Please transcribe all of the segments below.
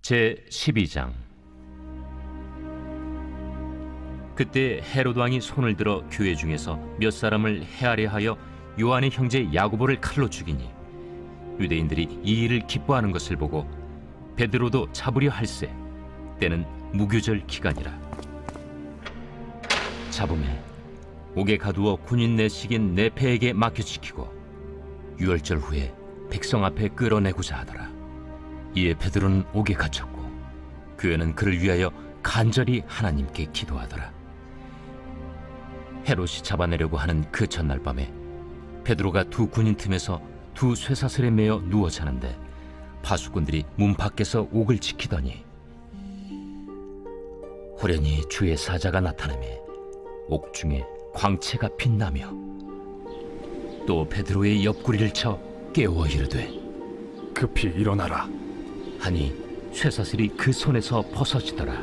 제12장. 그때 헤롯 왕이 손을 들어 교회 중에서 몇 사람을 해하려 하여 요한의 형제 야고보를 칼로 죽이니 유대인들이 이 일을 기뻐하는 것을 보고 베드로도 잡으려 할세. 때는 무교절 기간이라. 잡음에 옥에 가두어 군인 내식인 네페에게 맡겨지키고 유월절 후에 백성 앞에 끌어내고자 하더라. 이에 베드로는 옥에 갇혔고 교회는 그를 위하여 간절히 하나님께 기도하더라. 헤롯이 잡아내려고 하는 그 전날 밤에 베드로가 두 군인 틈에서 두 쇠사슬에 매어 누워 자는데 파수꾼들이 문 밖에서 옥을 지키더니 호련히 주의 사자가 나타나매 옥중에 광채가 빛나며 또 베드로의 옆구리를 쳐 깨워 이르되 급히 일어나라. 하니 쇠사슬이 그 손에서 벗어지더라.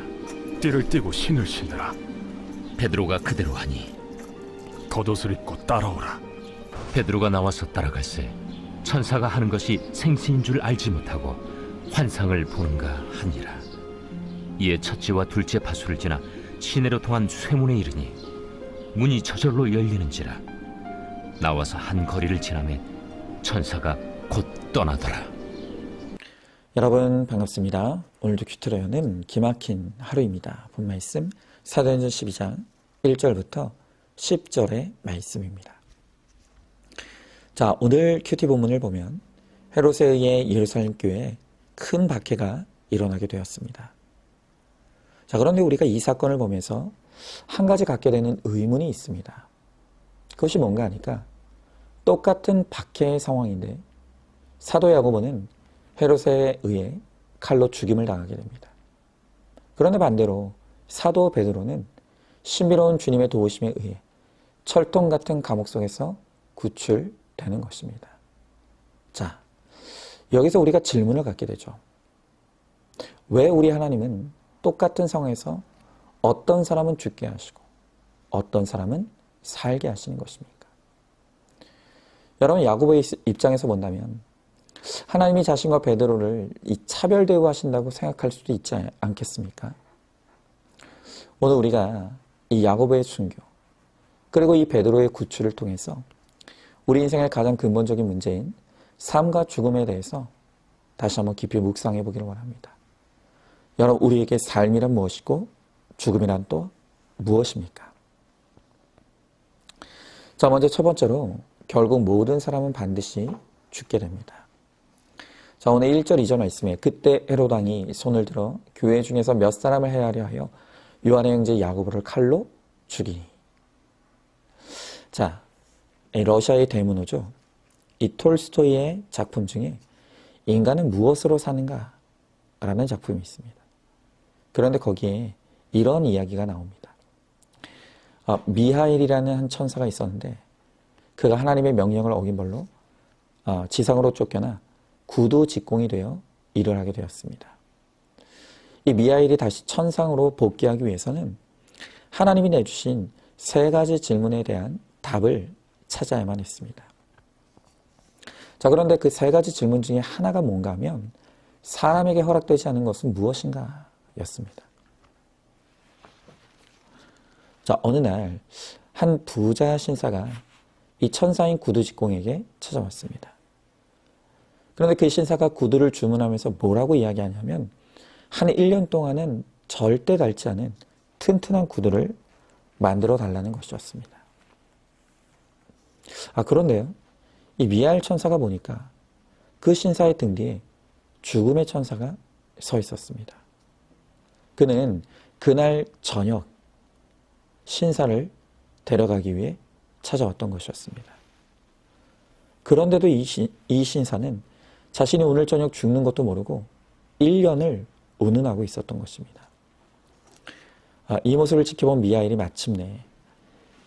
띠를 띠고 신을 신으라. 베드로가 그대로 하니 겉옷을 입고 따라오라. 베드로가 나와서 따라갈새 천사가 하는 것이 생시인 줄 알지 못하고 환상을 보는가 하니라. 이에 첫째와 둘째 파수를 지나 시내로 통한 쇠문에 이르니 문이 저절로 열리는지라. 나와서 한 거리를 지나매 천사가 곧 떠나더라. 여러분 반갑습니다. 오늘도 큐트레어는 기막힌 하루입니다. 본 말씀 사도행전 12장 1절부터 10절의 말씀입니다. 자, 오늘 큐티 본문을 보면 헤롯에 의해 예루살렘 교회에 큰 박해가 일어나게 되었습니다. 자, 그런데 우리가 이 사건을 보면서 한 가지 갖게 되는 의문이 있습니다. 그것이 뭔가 하니까 똑같은 박해의 상황인데 사도 야고보는 헤롯에 의해 칼로 죽임을 당하게 됩니다. 그런데 반대로 사도 베드로는 신비로운 주님의 도우심에 의해 철통 같은 감옥 속에서 구출되는 것입니다. 자, 여기서 우리가 질문을 갖게 되죠. 왜 우리 하나님은 똑같은 상황에서 어떤 사람은 죽게 하시고 어떤 사람은 살게 하시는 것입니까? 여러분, 야고보의 입장에서 본다면 하나님이 자신과 베드로를 이 차별 대우하신다고 생각할 수도 있지 않겠습니까? 오늘 우리가 이 야고보의 순교 그리고 이 베드로의 구출을 통해서 우리 인생의 가장 근본적인 문제인 삶과 죽음에 대해서 다시 한번 깊이 묵상해 보기를 원합니다. 여러분, 우리에게 삶이란 무엇이고 죽음이란 또 무엇입니까? 자, 먼저 첫 번째로 결국 모든 사람은 반드시 죽게 됩니다. 자, 오늘 1절 2절 말씀에 그때 헤롯 왕이 손을 들어 교회 중에서 몇 사람을 해하려 하여 요한의 형제 야고보를 칼로 죽이니. 자, 러시아의 대문호죠. 이 톨스토이의 작품 중에 인간은 무엇으로 사는가? 라는 작품이 있습니다. 그런데 거기에 이런 이야기가 나옵니다. 미하엘이라는 한 천사가 있었는데 그가 하나님의 명령을 어긴 벌로 지상으로 쫓겨나 구두 직공이 되어 일을 하게 되었습니다. 이 미하엘이 다시 천상으로 복귀하기 위해서는 하나님이 내주신 세 가지 질문에 대한 답을 찾아야만 했습니다. 자, 그런데 그 세 가지 질문 중에 하나가 뭔가 하면 사람에게 허락되지 않은 것은 무엇인가 였습니다. 자, 어느 날 한 부자 신사가 이 천사인 구두 직공에게 찾아왔습니다. 그런데 그 신사가 구두를 주문하면서 뭐라고 이야기하냐면 한 1년 동안은 절대 닳지 않은 튼튼한 구두를 만들어 달라는 것이었습니다. 그런데요, 이 미하엘 천사가 보니까 그 신사의 등 뒤에 죽음의 천사가 서 있었습니다. 그는 그날 저녁 신사를 데려가기 위해 찾아왔던 것이었습니다. 그런데도 이 신사는 자신이 오늘 저녁 죽는 것도 모르고 1년을 운운하고 있었던 것입니다. 이 모습을 지켜본 미하엘이 마침내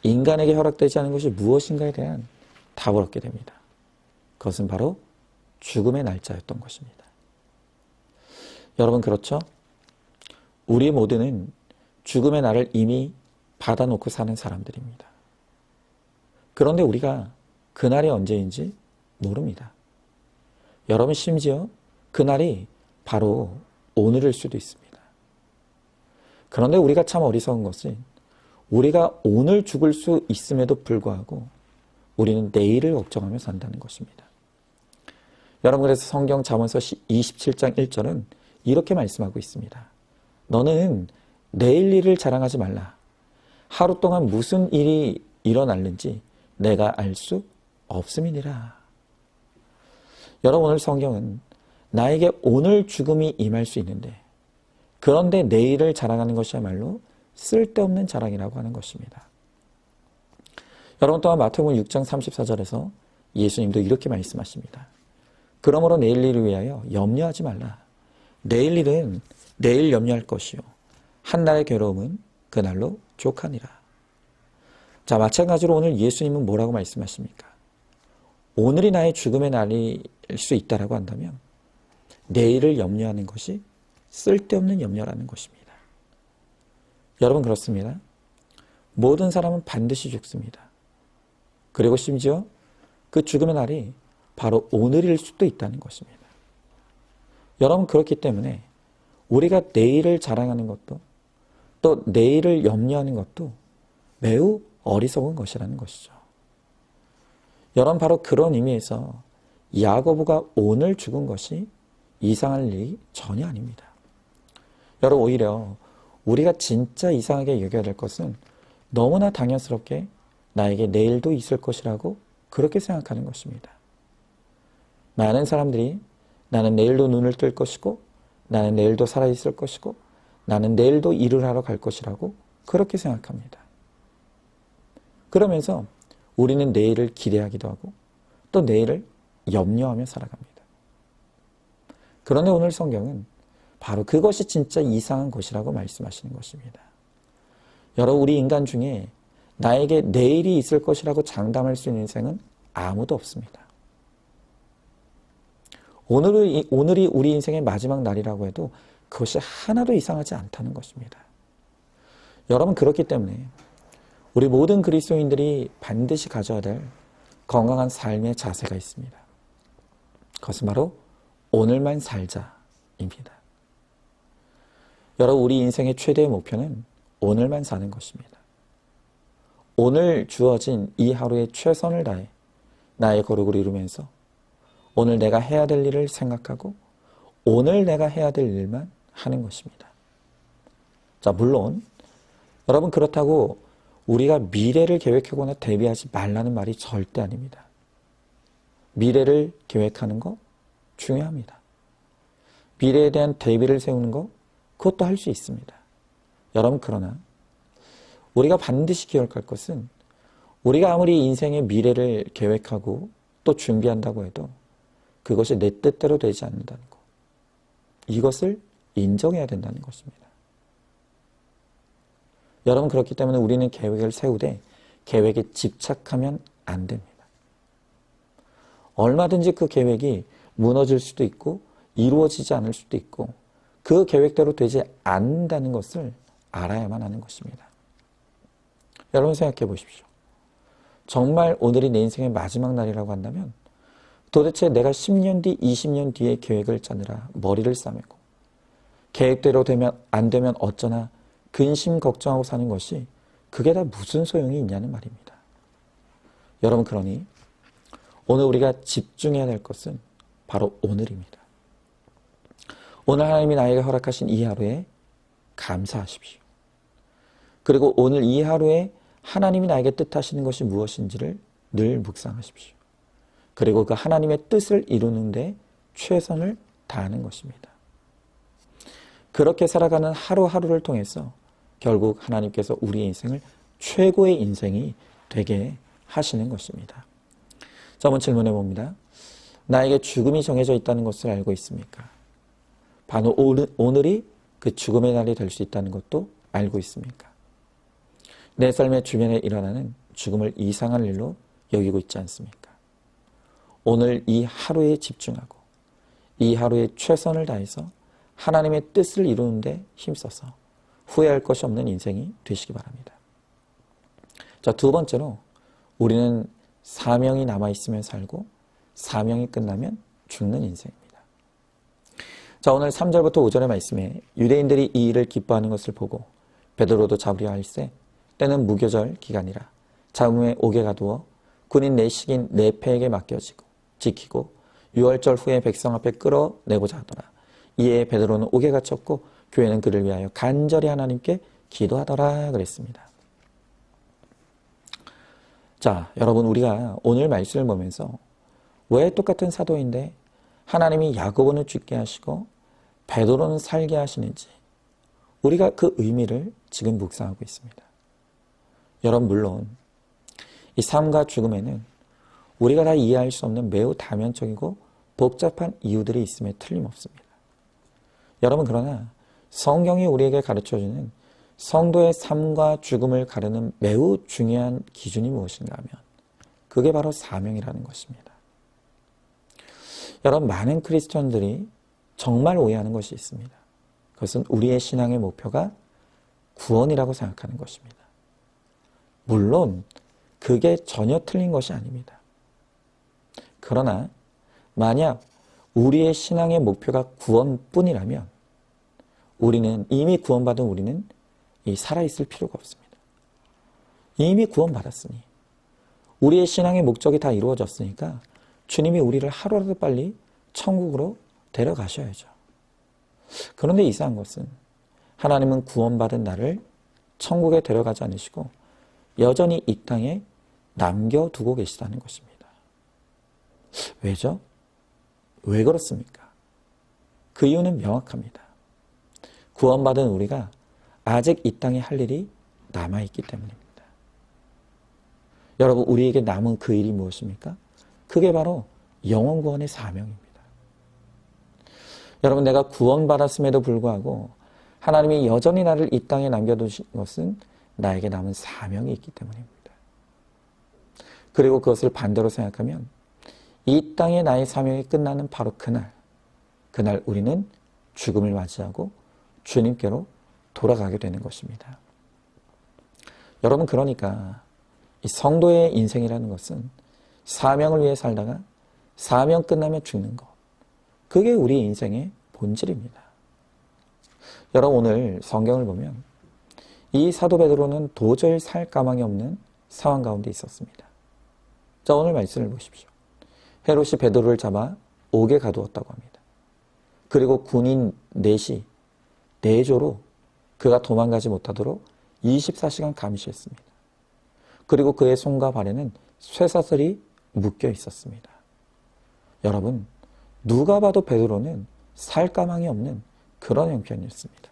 인간에게 허락되지 않은 것이 무엇인가에 대한 답을 얻게 됩니다. 그것은 바로 죽음의 날짜였던 것입니다. 여러분, 그렇죠? 우리 모두는 죽음의 날을 이미 받아놓고 사는 사람들입니다. 그런데 우리가 그날이 언제인지 모릅니다. 여러분, 심지어 그날이 바로 오늘일 수도 있습니다. 그런데 우리가 참 어리석은 것은 우리가 오늘 죽을 수 있음에도 불구하고 우리는 내일을 걱정하며 산다는 것입니다. 여러분, 그래서 성경 잠언서 27장 1절은 이렇게 말씀하고 있습니다. 너는 내일 일을 자랑하지 말라. 하루 동안 무슨 일이 일어날는지 내가 알 수 없음이니라. 여러분, 오늘 성경은 나에게 오늘 죽음이 임할 수 있는데, 그런데 내일을 자랑하는 것이야말로 쓸데없는 자랑이라고 하는 것입니다. 여러분, 또한 마태복음 6장 34절에서 예수님도 이렇게 말씀하십니다. 그러므로 내일 일을 위하여 염려하지 말라. 내일 일은 내일 염려할 것이요 한날의 괴로움은 그날로 족하니라. 자, 마찬가지로 오늘 예수님은 뭐라고 말씀하십니까? 오늘이 나의 죽음의 날일 수 있다라고 한다면 내일을 염려하는 것이 쓸데없는 염려라는 것입니다. 여러분, 그렇습니다. 모든 사람은 반드시 죽습니다. 그리고 심지어 그 죽음의 날이 바로 오늘일 수도 있다는 것입니다. 여러분, 그렇기 때문에 우리가 내일을 자랑하는 것도 또 내일을 염려하는 것도 매우 어리석은 것이라는 것이죠. 여러분, 바로 그런 의미에서 야고보가 오늘 죽은 것이 이상할 일이 전혀 아닙니다. 여러분, 오히려 우리가 진짜 이상하게 여겨야 될 것은 너무나 당연스럽게 나에게 내일도 있을 것이라고 그렇게 생각하는 것입니다. 많은 사람들이 나는 내일도 눈을 뜰 것이고 나는 내일도 살아있을 것이고 나는 내일도 일을 하러 갈 것이라고 그렇게 생각합니다. 그러면서 우리는 내일을 기대하기도 하고 또 내일을 염려하며 살아갑니다. 그런데 오늘 성경은 바로 그것이 진짜 이상한 것이라고 말씀하시는 것입니다. 여러분, 우리 인간 중에 나에게 내일이 있을 것이라고 장담할 수 있는 인생은 아무도 없습니다. 오늘이 우리 인생의 마지막 날이라고 해도 그것이 하나도 이상하지 않다는 것입니다. 여러분, 그렇기 때문에 우리 모든 그리스도인들이 반드시 가져야 될 건강한 삶의 자세가 있습니다. 그것은 바로 오늘만 살자입니다. 여러분, 우리 인생의 최대의 목표는 오늘만 사는 것입니다. 오늘 주어진 이 하루에 최선을 다해 나의 거룩을 이루면서 오늘 내가 해야 될 일을 생각하고 오늘 내가 해야 될 일만 하는 것입니다. 자, 물론 여러분, 그렇다고 우리가 미래를 계획하거나 대비하지 말라는 말이 절대 아닙니다. 미래를 계획하는 거 중요합니다. 미래에 대한 대비를 세우는 거 그것도 할 수 있습니다. 여러분, 그러나 우리가 반드시 기억할 것은 우리가 아무리 인생의 미래를 계획하고 또 준비한다고 해도 그것이 내 뜻대로 되지 않는다는 것. 이것을 인정해야 된다는 것입니다. 여러분, 그렇기 때문에 우리는 계획을 세우되 계획에 집착하면 안 됩니다. 얼마든지 그 계획이 무너질 수도 있고 이루어지지 않을 수도 있고 그 계획대로 되지 않는다는 것을 알아야만 하는 것입니다. 여러분, 생각해 보십시오. 정말 오늘이 내 인생의 마지막 날이라고 한다면 도대체 내가 10년 뒤, 20년 뒤에 계획을 짜느라 머리를 싸매고 계획대로 안 되면 어쩌나 근심 걱정하고 사는 것이 그게 다 무슨 소용이 있냐는 말입니다. 여러분, 그러니 오늘 우리가 집중해야 될 것은 바로 오늘입니다. 오늘 하나님이 나에게 허락하신 이 하루에 감사하십시오. 그리고 오늘 이 하루에 하나님이 나에게 뜻하시는 것이 무엇인지를 늘 묵상하십시오. 그리고 그 하나님의 뜻을 이루는 데 최선을 다하는 것입니다. 그렇게 살아가는 하루하루를 통해서 결국 하나님께서 우리의 인생을 최고의 인생이 되게 하시는 것입니다. 자, 한번 질문해 봅니다. 나에게 죽음이 정해져 있다는 것을 알고 있습니까? 바로 오늘이 그 죽음의 날이 될 수 있다는 것도 알고 있습니까? 내 삶의 주변에 일어나는 죽음을 이상한 일로 여기고 있지 않습니까? 오늘 이 하루에 집중하고 이 하루에 최선을 다해서 하나님의 뜻을 이루는 데 힘써서 후회할 것이 없는 인생이 되시기 바랍니다. 자, 두 번째로 우리는 사명이 남아있으면 살고 사명이 끝나면 죽는 인생입니다. 자, 오늘 3절부터 5절의 말씀에 유대인들이 이 일을 기뻐하는 것을 보고 베드로도 잡으려 할세 때는 무교절 기간이라 잡음에 옥에 가두어 군인 내식인 네페에게 맡겨지고 지키고 6월절 후에 백성 앞에 끌어내고자 하더라. 이에 베드로는 옥에 갇혔고 교회는 그를 위하여 간절히 하나님께 기도하더라 그랬습니다. 자, 여러분, 우리가 오늘 말씀을 보면서 왜 똑같은 사도인데 하나님이 야고보는 죽게 하시고 베드로는 살게 하시는지 우리가 그 의미를 지금 묵상하고 있습니다. 여러분, 물론 이 삶과 죽음에는 우리가 다 이해할 수 없는 매우 다면적이고 복잡한 이유들이 있음에 틀림없습니다. 여러분, 그러나 성경이 우리에게 가르쳐주는 성도의 삶과 죽음을 가르는 매우 중요한 기준이 무엇인가 하면 그게 바로 사명이라는 것입니다. 여러분, 많은 크리스천들이 정말 오해하는 것이 있습니다. 그것은 우리의 신앙의 목표가 구원이라고 생각하는 것입니다. 물론 그게 전혀 틀린 것이 아닙니다. 그러나 만약 우리의 신앙의 목표가 구원뿐이라면 우리는 이미 구원받은 우리는 살아있을 필요가 없습니다. 이미 구원받았으니 우리의 신앙의 목적이 다 이루어졌으니까 주님이 우리를 하루라도 빨리 천국으로 데려가셔야죠. 그런데 이상한 것은 하나님은 구원받은 나를 천국에 데려가지 않으시고 여전히 이 땅에 남겨두고 계시다는 것입니다. 왜죠? 왜 그렇습니까? 그 이유는 명확합니다. 구원받은 우리가 아직 이 땅에 할 일이 남아있기 때문입니다. 여러분, 우리에게 남은 그 일이 무엇입니까? 그게 바로 영혼 구원의 사명입니다. 여러분, 내가 구원받았음에도 불구하고 하나님이 여전히 나를 이 땅에 남겨두신 것은 나에게 남은 사명이 있기 때문입니다. 그리고 그것을 반대로 생각하면 이 땅에 나의 사명이 끝나는 바로 그날 우리는 죽음을 맞이하고 주님께로 돌아가게 되는 것입니다. 여러분, 그러니까 이 성도의 인생이라는 것은 사명을 위해 살다가 사명 끝나면 죽는 것, 그게 우리 인생의 본질입니다. 여러분, 오늘 성경을 보면 이 사도 베드로는 도저히 살 가망이 없는 상황 가운데 있었습니다. 자, 오늘 말씀을 보십시오. 헤롯이 베드로를 잡아 옥에 가두었다고 합니다. 그리고 군인 넷이 내조로 그가 도망가지 못하도록 24시간 감시했습니다. 그리고 그의 손과 발에는 쇠사슬이 묶여 있었습니다. 여러분, 누가 봐도 베드로는 살 가망이 없는 그런 형편이었습니다.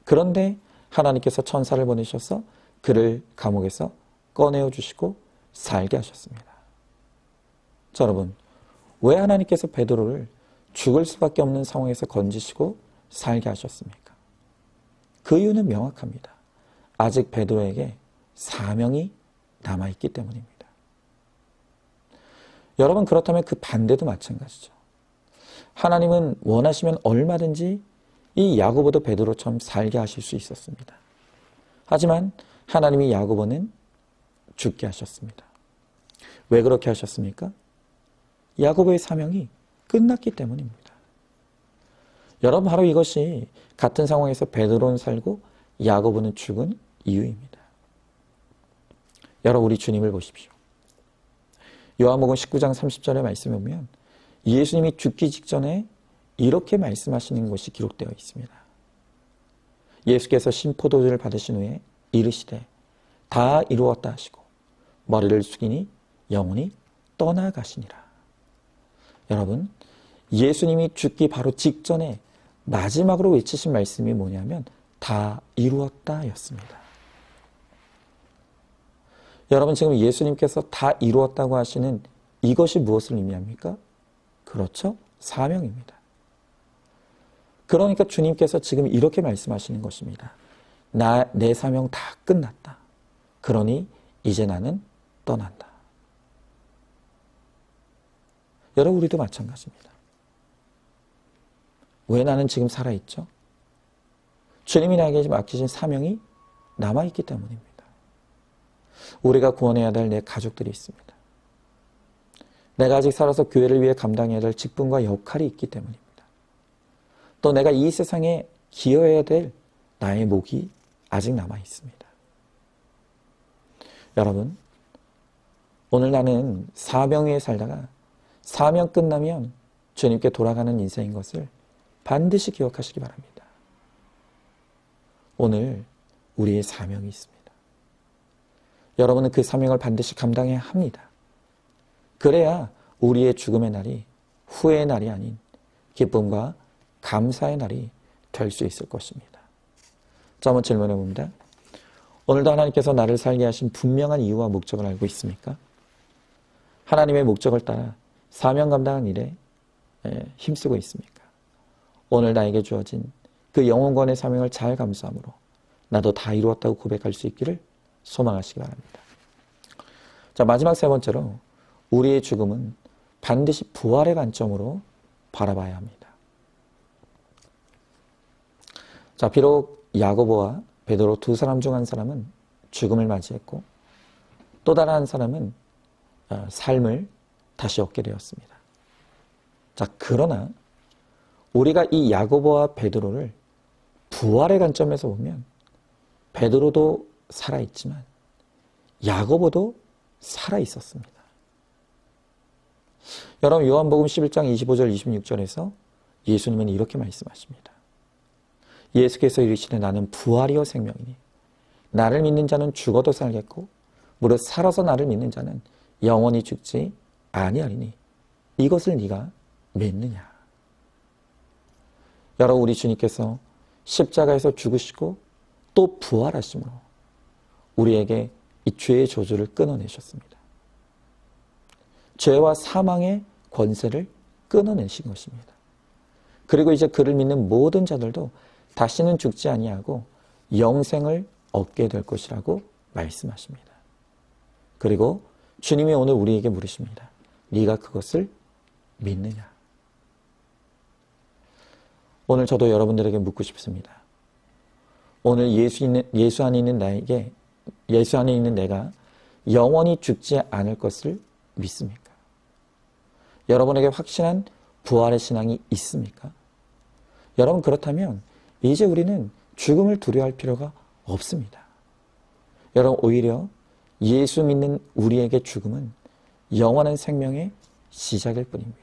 그런데 하나님께서 천사를 보내셔서 그를 감옥에서 꺼내어 주시고 살게 하셨습니다. 자, 여러분, 왜 하나님께서 베드로를 죽을 수밖에 없는 상황에서 건지시고 살게 하셨습니까? 그 이유는 명확합니다. 아직 베드로에게 사명이 남아있기 때문입니다. 여러분, 그렇다면 그 반대도 마찬가지죠. 하나님은 원하시면 얼마든지 이 야고보도 베드로처럼 살게 하실 수 있었습니다. 하지만 하나님이 야고보는 죽게 하셨습니다. 왜 그렇게 하셨습니까? 야고보의 사명이 끝났기 때문입니다. 여러분, 바로 이것이 같은 상황에서 베드로는 살고 야고보는 죽은 이유입니다. 여러분, 우리 주님을 보십시오. 요한복음 19장 30절의 말씀에 보면 예수님이 죽기 직전에 이렇게 말씀하시는 것이 기록되어 있습니다. 예수께서 신포도주를 받으신 후에 이르시되 다 이루었다 하시고 머리를 숙이니 영혼이 떠나가시니라. 여러분, 예수님이 죽기 바로 직전에 마지막으로 외치신 말씀이 뭐냐면 다 이루었다 였습니다. 여러분, 지금 예수님께서 다 이루었다고 하시는 이것이 무엇을 의미합니까? 그렇죠? 사명입니다. 그러니까 주님께서 지금 이렇게 말씀하시는 것입니다. 내 사명 다 끝났다. 그러니 이제 나는 떠난다. 여러분, 우리도 마찬가지입니다. 왜 나는 지금 살아있죠? 주님이 나에게 맡기신 사명이 남아있기 때문입니다. 우리가 구원해야 될 내 가족들이 있습니다. 내가 아직 살아서 교회를 위해 감당해야 될 직분과 역할이 있기 때문입니다. 또 내가 이 세상에 기여해야 될 나의 목이 아직 남아 있습니다. 여러분, 오늘 나는 사명 위에 살다가 사명 끝나면 주님께 돌아가는 인생인 것을 반드시 기억하시기 바랍니다. 오늘 우리의 사명이 있습니다. 여러분은 그 사명을 반드시 감당해야 합니다. 그래야 우리의 죽음의 날이 후회의 날이 아닌 기쁨과 감사의 날이 될 수 있을 것입니다. 자, 한번 질문해 봅니다. 오늘도 하나님께서 나를 살게 하신 분명한 이유와 목적을 알고 있습니까? 하나님의 목적을 따라 사명 감당한 일에 힘쓰고 있습니까? 오늘 나에게 주어진 그 영혼권의 사명을 잘 감수함으로 나도 다 이루었다고 고백할 수 있기를 소망하시기 바랍니다. 자, 마지막 세 번째로 우리의 죽음은 반드시 부활의 관점으로 바라봐야 합니다. 자, 비록 야고보와 베드로 두 사람 중 한 사람은 죽음을 맞이했고 또 다른 한 사람은 삶을 다시 얻게 되었습니다. 자, 그러나 우리가 이 야고보와 베드로를 부활의 관점에서 보면 베드로도 살아있지만 야고보도 살아있었습니다. 여러분, 요한복음 11장 25절 26절에서 예수님은 이렇게 말씀하십니다. 예수께서 이르시되 나는 부활이요 생명이니 나를 믿는 자는 죽어도 살겠고 무릇 살아서 나를 믿는 자는 영원히 죽지 아니하리니 이것을 네가 믿느냐. 여러분, 우리 주님께서 십자가에서 죽으시고 또 부활하심으로 우리에게 이 죄의 저주를 끊어내셨습니다. 죄와 사망의 권세를 끊어내신 것입니다. 그리고 이제 그를 믿는 모든 자들도 다시는 죽지 아니하고 영생을 얻게 될 것이라고 말씀하십니다. 그리고 주님이 오늘 우리에게 물으십니다. 네가 그것을 믿느냐? 오늘 저도 여러분들에게 묻고 싶습니다. 오늘 예수 안에 있는 나에게, 예수 안에 있는 내가 영원히 죽지 않을 것을 믿습니까? 여러분에게 확신한 부활의 신앙이 있습니까? 여러분, 그렇다면 이제 우리는 죽음을 두려워할 필요가 없습니다. 여러분, 오히려 예수 믿는 우리에게 죽음은 영원한 생명의 시작일 뿐입니다.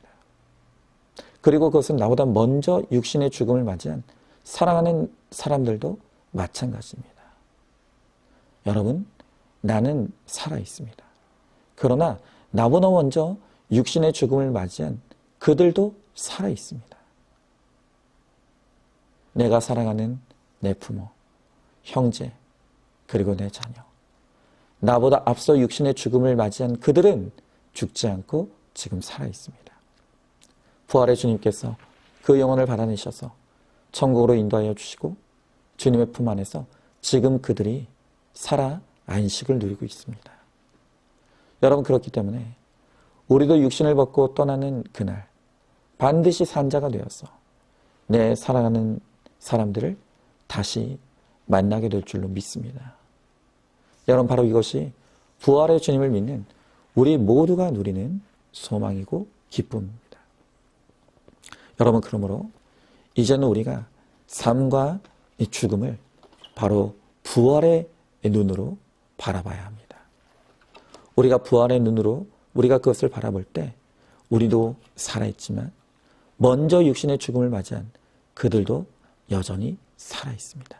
그리고 그것은 나보다 먼저 육신의 죽음을 맞이한 사랑하는 사람들도 마찬가지입니다. 여러분, 나는 살아있습니다. 그러나 나보다 먼저 육신의 죽음을 맞이한 그들도 살아있습니다. 내가 사랑하는 내 부모, 형제, 그리고 내 자녀. 나보다 앞서 육신의 죽음을 맞이한 그들은 죽지 않고 지금 살아있습니다. 부활의 주님께서 그 영혼을 받아내셔서 천국으로 인도하여 주시고 주님의 품 안에서 지금 그들이 살아 안식을 누리고 있습니다. 여러분, 그렇기 때문에 우리도 육신을 벗고 떠나는 그날 반드시 산자가 되어서 내 사랑하는 사람들을 다시 만나게 될 줄로 믿습니다. 여러분, 바로 이것이 부활의 주님을 믿는 우리 모두가 누리는 소망이고 기쁨입니다. 여러분, 그러므로 이제는 우리가 삶과 이 죽음을 바로 부활의 눈으로 바라봐야 합니다. 우리가 부활의 눈으로 우리가 그것을 바라볼 때 우리도 살아있지만 먼저 육신의 죽음을 맞이한 그들도 여전히 살아있습니다.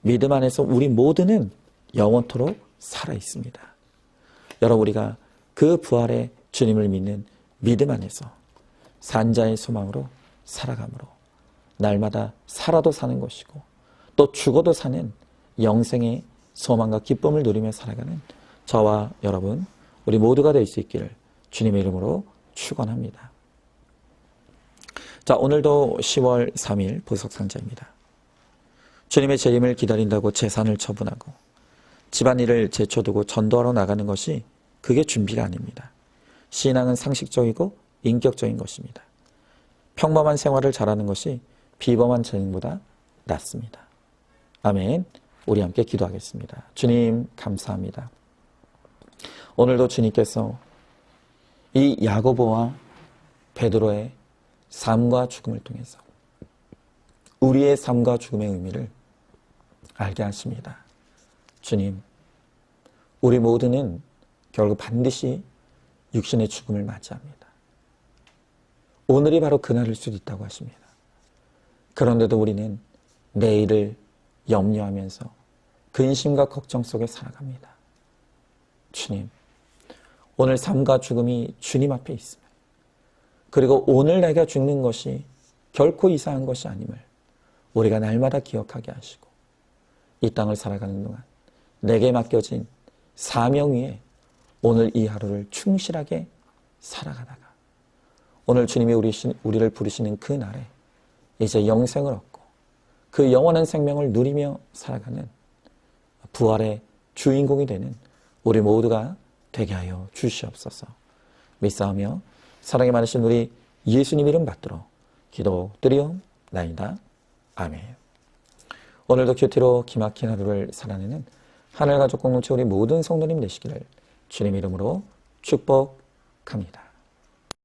믿음 안에서 우리 모두는 영원토록 살아있습니다. 여러분, 우리가 그 부활의 주님을 믿는 믿음 안에서 산자의 소망으로 살아감으로 날마다 살아도 사는 것이고 또 죽어도 사는 영생의 소망과 기쁨을 누리며 살아가는 저와 여러분, 우리 모두가 될 수 있기를 주님의 이름으로 축원합니다. 자, 오늘도 10월 3일 보석상자입니다. 주님의 재림을 기다린다고 재산을 처분하고 집안일을 제쳐두고 전도하러 나가는 것이 그게 준비가 아닙니다. 신앙은 상식적이고 인격적인 것입니다. 평범한 생활을 잘하는 것이 비범한 재능보다 낫습니다. 아멘. 우리 함께 기도하겠습니다. 주님, 감사합니다. 오늘도 주님께서 이 야고보와 베드로의 삶과 죽음을 통해서 우리의 삶과 죽음의 의미를 알게 하십니다. 주님, 우리 모두는 결국 반드시 육신의 죽음을 맞이합니다. 오늘이 바로 그날일 수도 있다고 하십니다. 그런데도 우리는 내일을 염려하면서 근심과 걱정 속에 살아갑니다. 주님, 오늘 삶과 죽음이 주님 앞에 있습니다. 그리고 오늘 내가 죽는 것이 결코 이상한 것이 아님을 우리가 날마다 기억하게 하시고 이 땅을 살아가는 동안 내게 맡겨진 사명 위에 오늘 이 하루를 충실하게 살아가다가 오늘 주님이 우리를 부르시는 그 날에 이제 영생을 얻고 그 영원한 생명을 누리며 살아가는 부활의 주인공이 되는 우리 모두가 되게 하여 주시옵소서. 믿사오며 사랑이 많으신 우리 예수님 이름 받들어 기도드리옵나이다. 아멘. 오늘도 큐티로 기막힌 하루를 살아내는 하늘가족 공동체 우리 모든 성도님 되시기를 주님 이름으로 축복합니다.